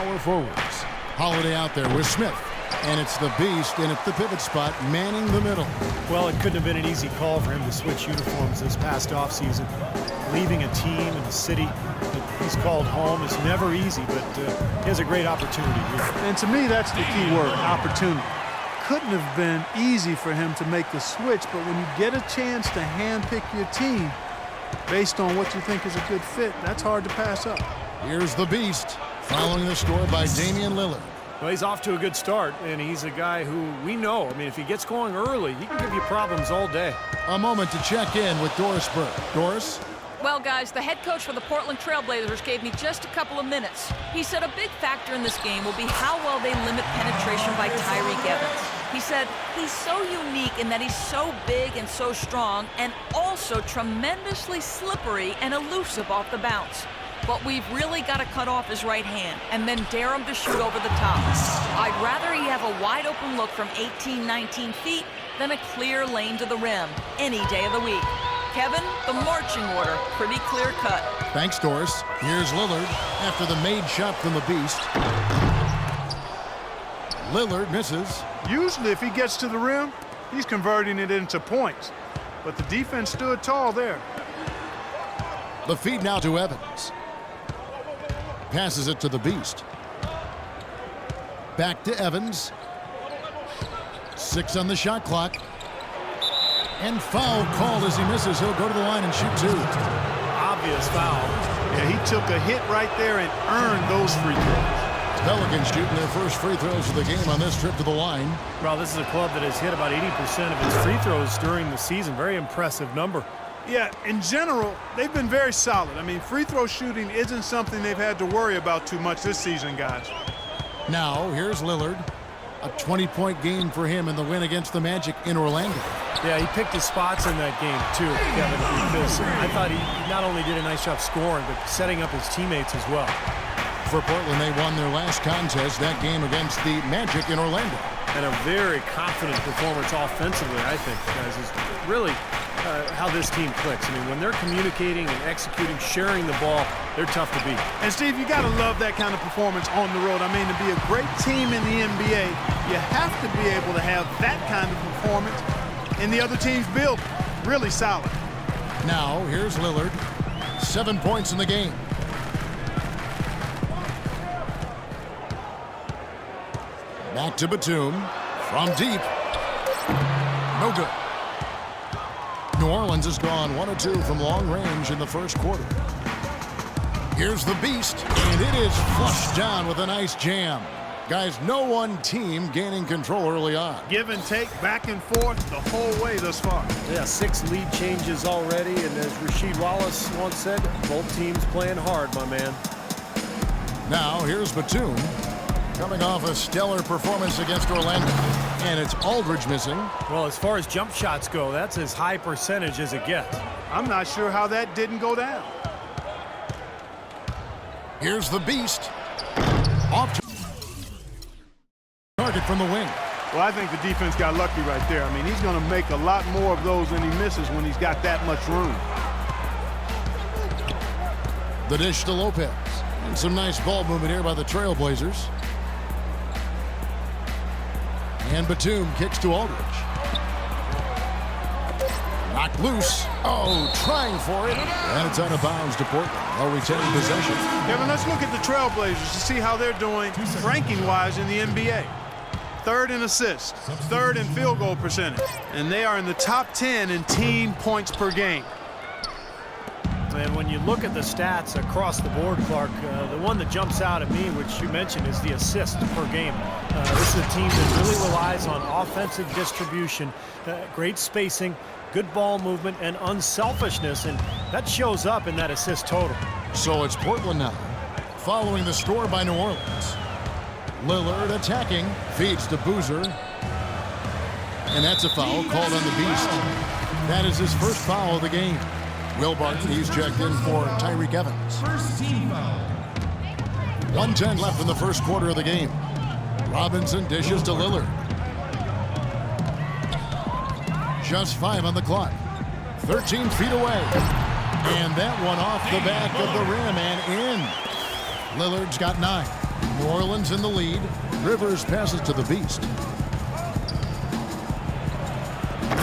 power forwards. Holiday out there with Smith. And it's the beast in at the pivot spot, manning the middle. Well, it couldn't have been an easy call for him to switch uniforms this past offseason. Leaving a team and a city that he's called home is never easy, but he has a great opportunity here. And to me, that's the key word, opportunity. Couldn't have been easy for him to make the switch, but when you get a chance to handpick your team based on what you think is a good fit, that's hard to pass up. Here's the beast, following the score by Damian Lillard. Well, he's off to a good start, and he's a guy who we know. I mean, if he gets going early, he can give you problems all day. A moment to check in with Doris Burke. Doris? Well, guys, the head coach for the Portland Trailblazers gave me just a couple of minutes. He said a big factor in this game will be how well they limit penetration by Tyreke Evans. He said he's so unique in that he's so big and so strong and also tremendously slippery and elusive off the bounce. But we've really got to cut off his right hand and then dare him to shoot over the top. I'd rather he have a wide open look from 18, 19 feet than a clear lane to the rim any day of the week. Kevin, the marching order, pretty clear cut. Thanks, Doris. Here's Lillard after the made shot from the beast. Lillard misses. Usually if he gets to the rim, he's converting it into points. But the defense stood tall there. The feed now to Evans. Passes it to the beast. Back to Evans. 6 on the shot clock. And foul called as he misses. He'll go to the line and shoot 2. Obvious foul. Yeah, he took a hit right there and earned those free throws. Pelicans shooting their first free throws of the game on this trip to the line. Well, this is a club that has hit about 80% of its free throws during the season. Very impressive number. Yeah, in general, they've been very solid. I mean, free throw shooting isn't something they've had to worry about too much this season, guys. Now, here's Lillard. A 20-point game for him in the win against the Magic in Orlando. Yeah, he picked his spots in that game, too, Kevin, because I thought he not only did a nice job scoring, but setting up his teammates as well. For Portland, they won their last contest, that game against the Magic in Orlando. And a very confident performance offensively, I think, guys, is really how this team clicks. I mean, when they're communicating and executing, sharing the ball, they're tough to beat. And, Steve, you got to love that kind of performance on the road. I mean, to be a great team in the NBA, you have to be able to have that kind of performance in the other team's build. Really solid. Now, here's Lillard. 7 points in the game. Back to Batum. From deep. No good. New Orleans has gone 1 of 2 from long range in the first quarter. Here's the beast, and it is flushed down with a nice jam. Guys, no one team gaining control early on. Give and take, back and forth the whole way thus far. Yeah, 6 lead changes already, and as Rasheed Wallace once said, both teams playing hard, my man. Now, here's Batum, coming off a stellar performance against Orlando. And it's Aldridge missing. Well, as far as jump shots go, that's as high percentage as it gets. I'm not sure how that didn't go down. Here's the beast. Off to target from the wing. Well, I think the defense got lucky right there. I mean, he's going to make a lot more of those than he misses when he's got that much room. The dish to Lopez. And some nice ball movement here by the Trailblazers. And Batum kicks to Aldridge. Knocked loose. Oh, trying for it. And it's out of bounds to Portland. They'll retain possession. Kevin, let's look at the Trailblazers to see how they're doing ranking-wise in the NBA. 3rd in assists, 3rd in field goal percentage, and they are in the top 10 in team points per game. And when you look at the stats across the board, Clark, the one that jumps out at me, which you mentioned, is the assists per game. This is a team that really relies on offensive distribution, great spacing, good ball movement, and unselfishness, and that shows up in that assist total. So it's Portland now, following the score by New Orleans. Lillard attacking, feeds to Boozer. And that's a foul called on the beast. That is his first foul of the game. Will Barton, he's checked in for Tyreke Evans. First team foul. 1:10 left in the first quarter of the game. Robinson dishes to Lillard. Just 5 on the clock. 13 feet away. And that one off the back of the rim and in. Lillard's got 9. New Orleans in the lead. Rivers passes to the Beast.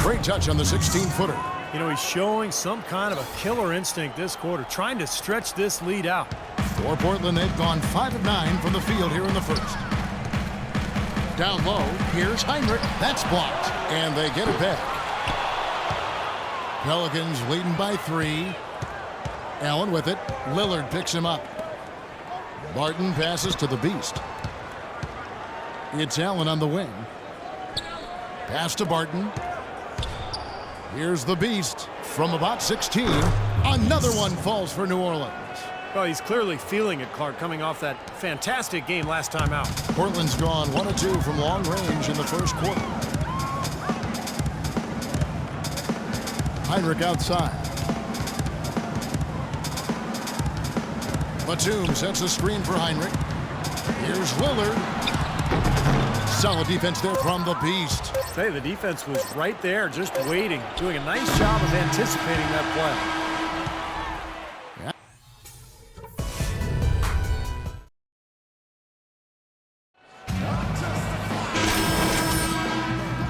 Great touch on the 16-footer. You know, he's showing some kind of a killer instinct this quarter, trying to stretch this lead out. For Portland, they've gone 5 of 9 from the field here in the first. Down low, here's Heinrich. That's blocked, and they get it back. Pelicans leading by 3. Allen with it. Lillard picks him up. Barton passes to the Beast. It's Allen on the wing. Pass to Barton. Here's the Beast from about 16. Another one falls for New Orleans. Well, he's clearly feeling it, Clark, coming off that fantastic game last time out. Portland's gone 1 of 2 from long range in the first quarter. Heinrich outside. Batum sets a screen for Heinrich. Here's Lillard. Solid defense there from the Beast. Hey, the defense was right there, just waiting, doing a nice job of anticipating that play.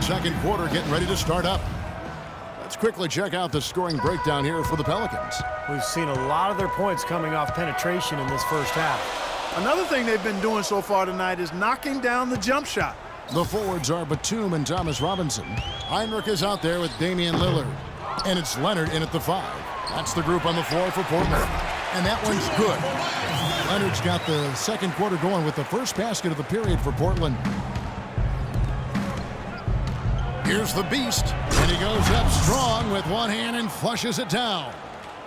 Second quarter getting ready to start up. Let's quickly check out the scoring breakdown here for the Pelicans. We've seen a lot of their points coming off penetration in this first half. Another thing they've been doing so far tonight is knocking down the jump shot. The forwards are Batum and Thomas Robinson. Heinrich is out there with Damian Lillard. And it's Leonard in at the 5. That's the group on the floor for Portland. And that one's good. Leonard's got the second quarter going with the first basket of the period for Portland. Here's the Beast, and he goes up strong with one hand and flushes it down.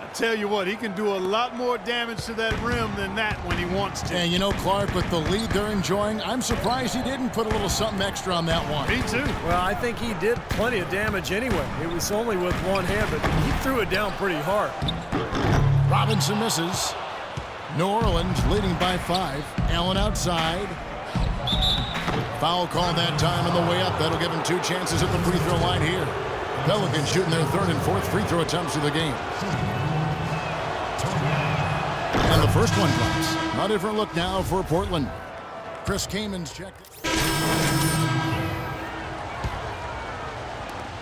I tell you what, he can do a lot more damage to that rim than that when he wants to. And you know, Clark, with the lead they're enjoying, I'm surprised he didn't put a little something extra on that one. Me too. Well, I think he did plenty of damage anyway. It was only with one hand, but he threw it down pretty hard. Robinson misses. New Orleans leading by 5. Allen outside. Foul call that time on the way up. That'll give him 2 chances at the free throw line here. Pelicans shooting their 3rd and 4th free throw attempts of the game. And the first one comes. A different look now for Portland. Chris Kaman's checked.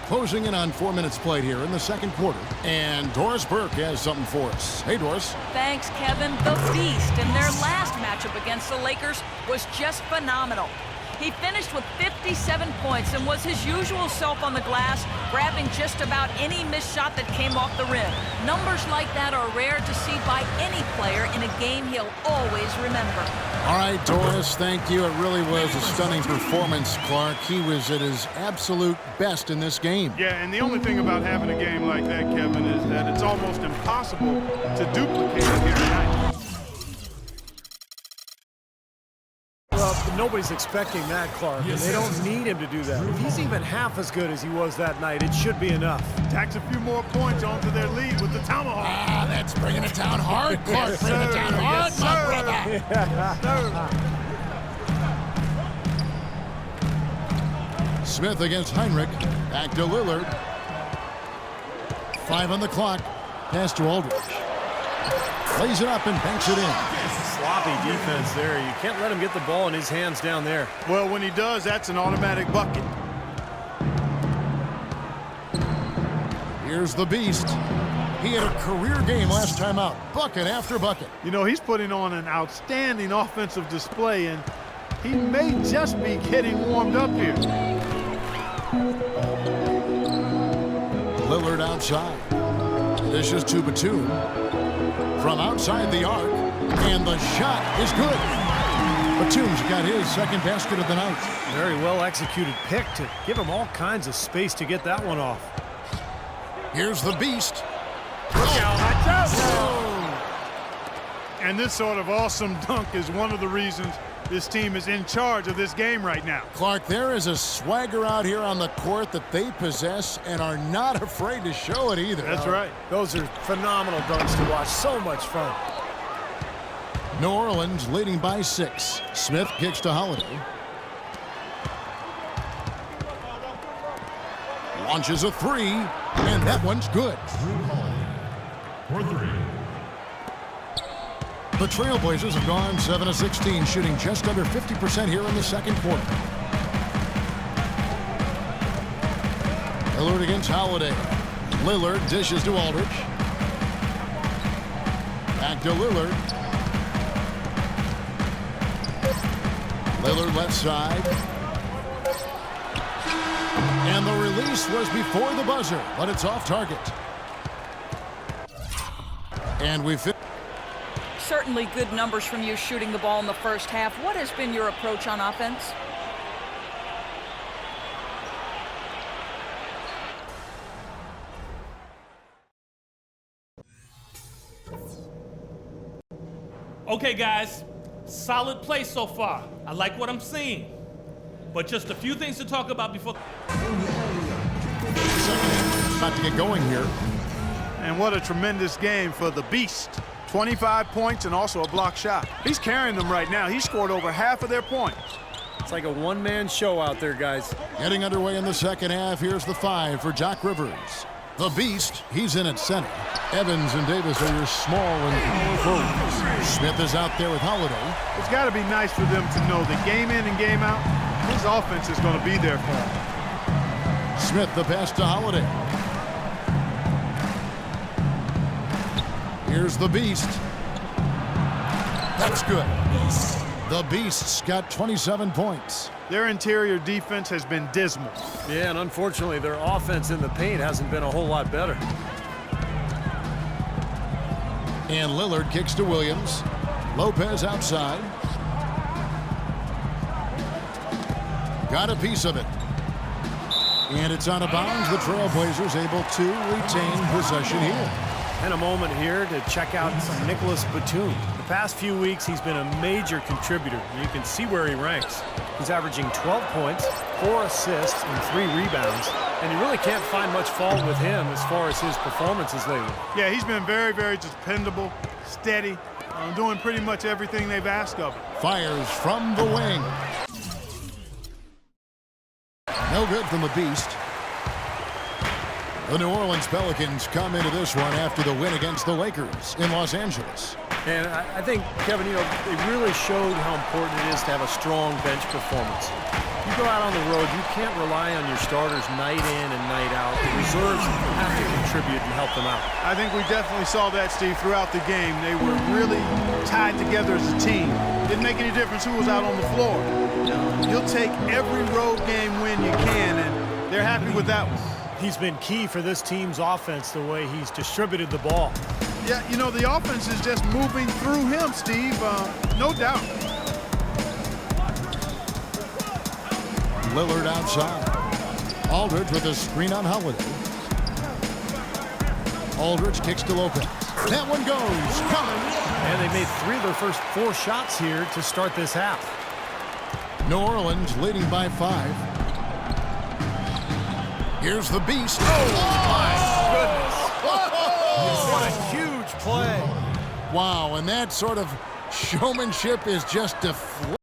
Closing in on 4 minutes played here in the second quarter. And Doris Burke has something for us. Hey, Doris. Thanks, Kevin. The Beast in their last matchup against the Lakers was just phenomenal. He finished with 57 points and was his usual self on the glass, grabbing just about any missed shot that came off the rim. Numbers like that are rare to see by any player in a game he'll always remember. All right, Doris, thank you. It really was a stunning performance, Clark. He was at his absolute best in this game. Yeah, and the only thing about having a game like that, Kevin, is that it's almost impossible to duplicate it here tonight. Well, nobody's expecting that, Clark, and they don't need him to do that. If he's even half as good as he was that night, it should be enough. Tacks a few more points onto their lead with the tomahawk. Ah, that's bringing it down hard, Clark. Bringing it down hard, my brother. Smith against Heinrich. Back to Lillard. 5 on the clock. Pass to Aldridge. Lays it up and banks it in. Sloppy defense there. You can't let him get the ball in his hands down there. Well, when he does, that's an automatic bucket. Here's the Beast. He had a career game last time out. Bucket after bucket. You know, he's putting on an outstanding offensive display, and he may just be getting warmed up here. Lillard outside. Dishes to Batum. From outside the arc. And the shot is good. Batum's got his second basket of the night. Very well executed pick to give him all kinds of space to get that one off. Here's the Beast. And this sort of awesome dunk is one of the reasons this team is in charge of this game right now. Clark, there is a swagger out here on the court that they possess and are not afraid to show it either. That's right. Those are phenomenal dunks to watch. So much fun. New Orleans leading by 6. Smith kicks to Holiday. Launches a 3, and that one's good. The Trailblazers have gone 7 of 16, shooting just under 50% here in the second quarter. Lillard against Holiday. Lillard dishes to Aldridge. Back to Lillard. Lillard left side. And the release was before the buzzer, but it's off target. And we fit. Certainly good numbers from you shooting the ball in the first half. What has been your approach on offense? Okay, guys, solid play so far. I like what I'm seeing. But just a few things to talk about before. About to get going here. And what a tremendous game for the Beast. 25 points and also a block shot. He's carrying them right now. He scored over half of their points. It's like a one-man show out there, guys. Getting underway in the second half. Here's the 5 for Doc Rivers. The Beast, he's in at center. Evans and Davis are your small and forwards. Smith is out there with Holiday. It's got to be nice for them to know that game in and game out, his offense is going to be there for him. Smith the pass to Holiday. Here's the Beast. That's good. The Beast's got 27 points. Their interior defense has been dismal. Yeah, and unfortunately, their offense in the paint hasn't been a whole lot better. And Lillard kicks to Williams. Lopez outside. Got a piece of it. And it's out of bounds. The Trailblazers able to retain possession here. And a moment here to check out Nicholas Batum. The past few weeks, he's been a major contributor. You can see where he ranks. He's averaging 12 points, 4 assists, and 3 rebounds. And you really can't find much fault with him as far as his performances lately. Yeah, he's been very, very dependable, steady, doing pretty much everything they've asked of him. Fires from the wing. No good from the Beast. The New Orleans Pelicans come into this one after the win against the Lakers in Los Angeles. And I think, Kevin, you know, they really showed how important it is to have a strong bench performance. You go out on the road, you can't rely on your starters night in and night out. The reserves have to contribute and help them out. I think we definitely saw that, Steve, throughout the game. They were really tied together as a team. Didn't make any difference who was out on the floor. You'll take every road game win you can, and they're happy with that one. He's been key for this team's offense, the way he's distributed the ball. Yeah, you know, the offense is just moving through him, Steve, no doubt. Lillard outside. Aldridge with a screen on Holiday. Aldridge kicks to Lopez. That one goes. Coming. And they made 3 of their first 4 shots here to start this half. New Orleans leading by 5. Here's the Beast. Oh, my goodness. What a huge play. Wow, and that sort of showmanship is just deflating.